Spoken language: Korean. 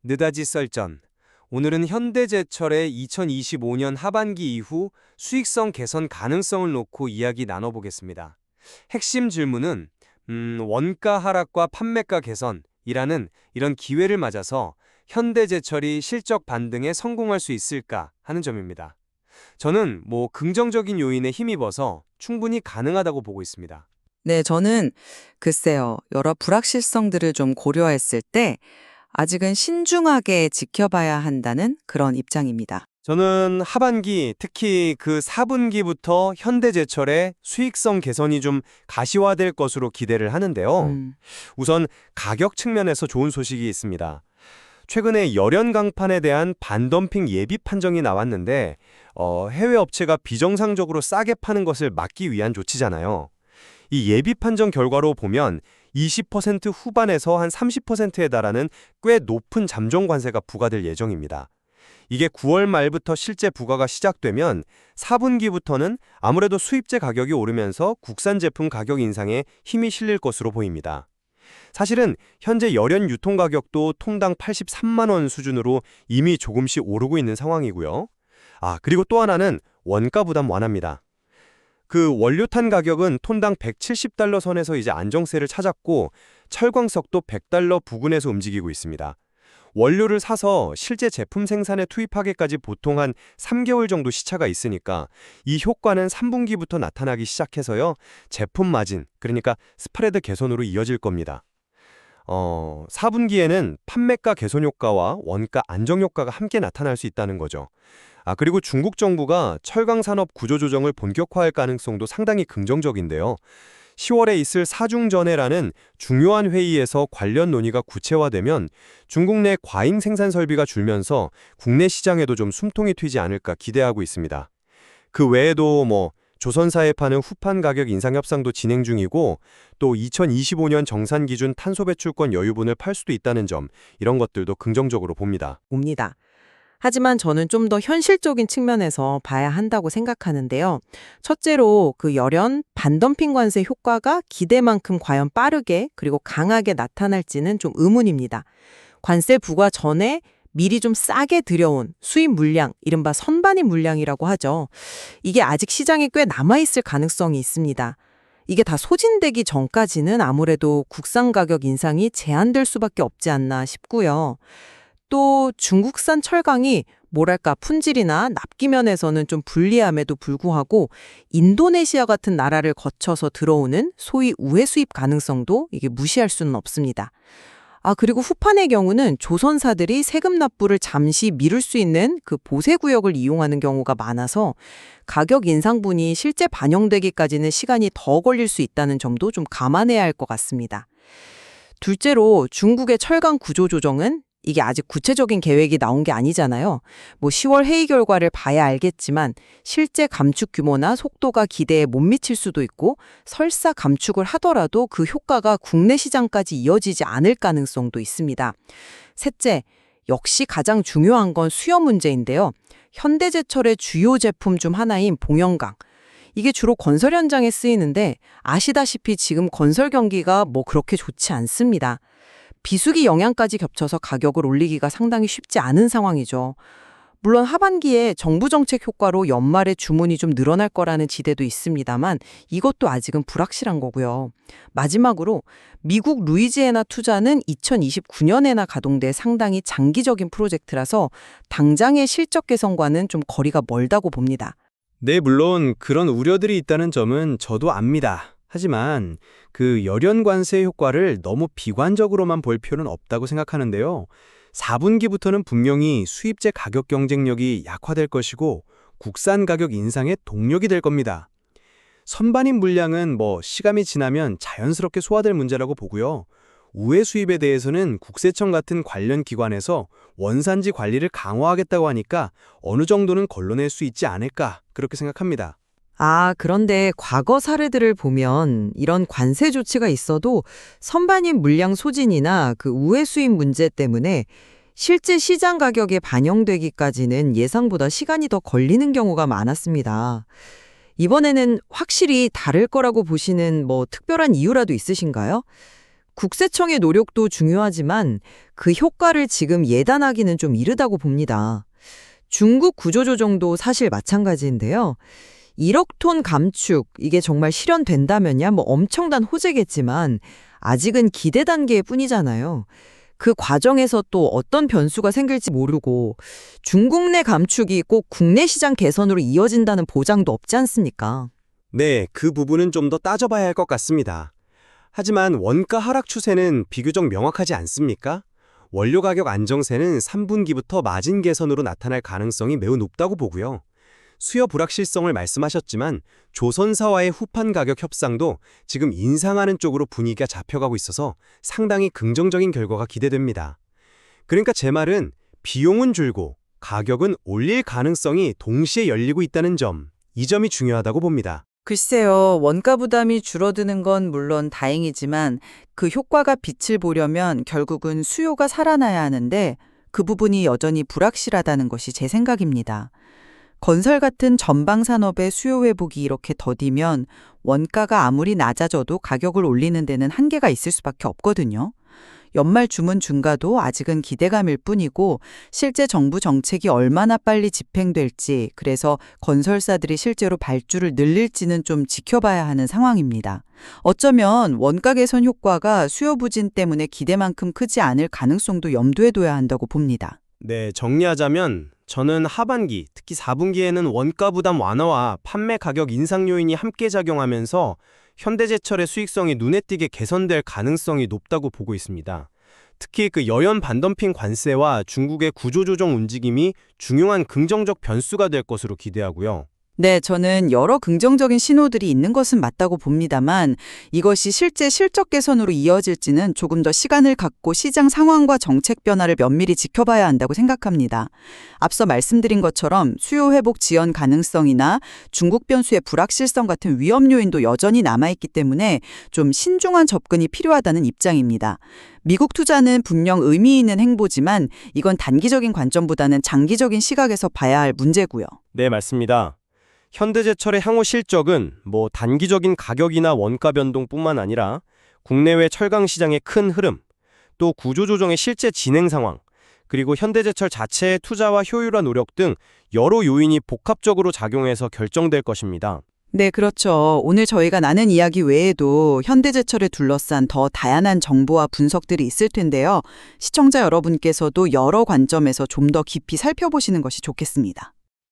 느다지 썰전. 오늘은 현대제철의 2025년 하반기 이후 수익성 개선 가능성을 놓고 이야기 나눠보겠습니다. 핵심 질문은 원가 하락과 판매가 개선이라는 이런 기회를 맞아서 현대제철이 실적 반등에 성공할 수 있을까 하는 점입니다. 저는 긍정적인 요인에 힘입어서 충분히 가능하다고 보고 있습니다. 네, 저는 글쎄요, 여러 불확실성들을 좀 고려했을 때 아직은 신중하게 지켜봐야 한다는 그런 입장입니다. 저는 하반기, 특히 그 4분기부터 현대제철의 수익성 개선이 좀 가시화될 것으로 기대를 하는데요. 음, 우선 가격 측면에서 좋은 소식이 있습니다. 최근에 열연 강판에 대한 반덤핑 예비 판정이 나왔는데 해외 업체가 비정상적으로 싸게 파는 것을 막기 위한 조치잖아요. 이 예비 판정 결과로 보면 20% 후반에서 한 30%에 달하는 꽤 높은 잠정 관세가 부과될 예정입니다. 이게 9월 말부터 실제 부과가 시작되면 4분기부터는 아무래도 수입제 가격이 오르면서 국산 제품 가격 인상에 힘이 실릴 것으로 보입니다. 사실은 현재 열연 유통 가격도 톤당 83만 원 수준으로 이미 조금씩 오르고 있는 상황이고요. 그리고 또 하나는 원가 부담 완화입니다. 그 원료탄 가격은 톤당 170달러 선에서 이제 안정세를 찾았고 철광석도 100달러 부근에서 움직이고 있습니다. 원료를 사서 실제 제품 생산에 투입하기까지 보통 한 3개월 정도 시차가 있으니까 이 효과는 3분기부터 나타나기 시작해서요. 제품 마진, 그러니까 스프레드 개선으로 이어질 겁니다. 4분기에는 판매가 개선 효과와 원가 안정 효과가 함께 나타날 수 있다는 거죠. 그리고 중국 정부가 철강 산업 구조 조정을 본격화할 가능성도 상당히 긍정적인데요. 10월에 있을 사중전회라는 중요한 회의에서 관련 논의가 구체화되면 중국 내 과잉 생산 설비가 줄면서 국내 시장에도 좀 숨통이 트이지 않을까 기대하고 있습니다. 그 외에도 조선사에 파는 후판 가격 인상 협상도 진행 중이고 또 2025년 정산 기준 탄소 배출권 여유분을 팔 수도 있다는 점, 이런 것들도 긍정적으로 봅니다. 옵니다. 하지만 저는 좀 더 현실적인 측면에서 봐야 한다고 생각하는데요. 첫째로 그 열연 반덤핑 관세 효과가 기대만큼 과연 빠르게 그리고 강하게 나타날지는 좀 의문입니다. 관세 부과 전에 미리 좀 싸게 들여온 수입 물량, 이른바 선반입 물량이라고 하죠. 이게 아직 시장에 꽤 남아있을 가능성이 있습니다. 이게 다 소진되기 전까지는 아무래도 국산 가격 인상이 제한될 수밖에 없지 않나 싶고요. 또 중국산 철강이 품질이나 납기 면에서는 좀 불리함에도 불구하고 인도네시아 같은 나라를 거쳐서 들어오는 소위 우회 수입 가능성도 이게 무시할 수는 없습니다. 그리고 후판의 경우는 조선사들이 세금 납부를 잠시 미룰 수 있는 그 보세 구역을 이용하는 경우가 많아서 가격 인상분이 실제 반영되기까지는 시간이 더 걸릴 수 있다는 점도 좀 감안해야 할 것 같습니다. 둘째로 중국의 철강 구조 조정은 이게 아직 구체적인 계획이 나온 게 아니잖아요. 10월 회의 결과를 봐야 알겠지만 실제 감축 규모나 속도가 기대에 못 미칠 수도 있고 설사 감축을 하더라도 그 효과가 국내 시장까지 이어지지 않을 가능성도 있습니다. 셋째, 역시 가장 중요한 건 수요 문제인데요. 현대제철의 주요 제품 중 하나인 봉연강. 이게 주로 건설 현장에 쓰이는데 아시다시피 지금 건설 경기가 그렇게 좋지 않습니다. 비수기 영향까지 겹쳐서 가격을 올리기가 상당히 쉽지 않은 상황이죠. 물론 하반기에 정부 정책 효과로 연말에 주문이 좀 늘어날 거라는 지대도 있습니다만 이것도 아직은 불확실한 거고요. 마지막으로 미국 루이지애나 투자는 2029년에나 가동돼 상당히 장기적인 프로젝트라서 당장의 실적 개선과는 좀 거리가 멀다고 봅니다. 네, 물론 그런 우려들이 있다는 점은 저도 압니다. 하지만 그 열연 관세 효과를 너무 비관적으로만 볼 필요는 없다고 생각하는데요. 4분기부터는 분명히 수입제 가격 경쟁력이 약화될 것이고 국산 가격 인상의 동력이 될 겁니다. 선반입 물량은 시간이 지나면 자연스럽게 소화될 문제라고 보고요. 우회 수입에 대해서는 국세청 같은 관련 기관에서 원산지 관리를 강화하겠다고 하니까 어느 정도는 걸러낼 수 있지 않을까, 그렇게 생각합니다. 그런데 과거 사례들을 보면 이런 관세 조치가 있어도 선반입 물량 소진이나 그 우회 수입 문제 때문에 실제 시장 가격에 반영되기까지는 예상보다 시간이 더 걸리는 경우가 많았습니다. 이번에는 확실히 다를 거라고 보시는 특별한 이유라도 있으신가요? 국세청의 노력도 중요하지만 그 효과를 지금 예단하기는 좀 이르다고 봅니다. 중국 구조조정도 사실 마찬가지인데요. 1억 톤 감축, 이게 정말 실현된다면야 뭐 엄청난 호재겠지만 아직은 기대 단계일 뿐이잖아요. 그 과정에서 또 어떤 변수가 생길지 모르고 중국 내 감축이 꼭 국내 시장 개선으로 이어진다는 보장도 없지 않습니까? 네, 그 부분은 좀 더 따져봐야 할 것 같습니다. 하지만 원가 하락 추세는 비교적 명확하지 않습니까? 원료 가격 안정세는 3분기부터 마진 개선으로 나타날 가능성이 매우 높다고 보고요. 수요 불확실성을 말씀하셨지만 조선사와의 후판 가격 협상도 지금 인상하는 쪽으로 분위기가 잡혀가고 있어서 상당히 긍정적인 결과가 기대됩니다. 그러니까 제 말은 비용은 줄고 가격은 올릴 가능성이 동시에 열리고 있다는 점, 이 점이 중요하다고 봅니다. 글쎄요, 원가 부담이 줄어드는 건 물론 다행이지만 그 효과가 빛을 보려면 결국은 수요가 살아나야 하는데 그 부분이 여전히 불확실하다는 것이 제 생각입니다. 건설 같은 전방 산업의 수요 회복이 이렇게 더디면 원가가 아무리 낮아져도 가격을 올리는 데는 한계가 있을 수밖에 없거든요. 연말 주문 증가도 아직은 기대감일 뿐이고 실제 정부 정책이 얼마나 빨리 집행될지, 그래서 건설사들이 실제로 발주를 늘릴지는 좀 지켜봐야 하는 상황입니다. 어쩌면 원가 개선 효과가 수요 부진 때문에 기대만큼 크지 않을 가능성도 염두에 둬야 한다고 봅니다. 네, 정리하자면 저는 하반기, 특히 4분기에는 원가 부담 완화와 판매 가격 인상 요인이 함께 작용하면서 현대제철의 수익성이 눈에 띄게 개선될 가능성이 높다고 보고 있습니다. 특히 그 여연 반덤핑 관세와 중국의 구조조정 움직임이 중요한 긍정적 변수가 될 것으로 기대하고요. 네, 저는 여러 긍정적인 신호들이 있는 것은 맞다고 봅니다만 이것이 실제 실적 개선으로 이어질지는 조금 더 시간을 갖고 시장 상황과 정책 변화를 면밀히 지켜봐야 한다고 생각합니다. 앞서 말씀드린 것처럼 수요 회복 지연 가능성이나 중국 변수의 불확실성 같은 위험 요인도 여전히 남아있기 때문에 좀 신중한 접근이 필요하다는 입장입니다. 미국 투자는 분명 의미 있는 행보지만 이건 단기적인 관점보다는 장기적인 시각에서 봐야 할 문제고요. 네, 맞습니다. 현대제철의 향후 실적은 단기적인 가격이나 원가 변동뿐만 아니라 국내외 철강 시장의 큰 흐름, 또 구조조정의 실제 진행 상황, 그리고 현대제철 자체의 투자와 효율화 노력 등 여러 요인이 복합적으로 작용해서 결정될 것입니다. 네, 그렇죠. 오늘 저희가 나눈 이야기 외에도 현대제철을 둘러싼 더 다양한 정보와 분석들이 있을 텐데요. 시청자 여러분께서도 여러 관점에서 좀 더 깊이 살펴보시는 것이 좋겠습니다.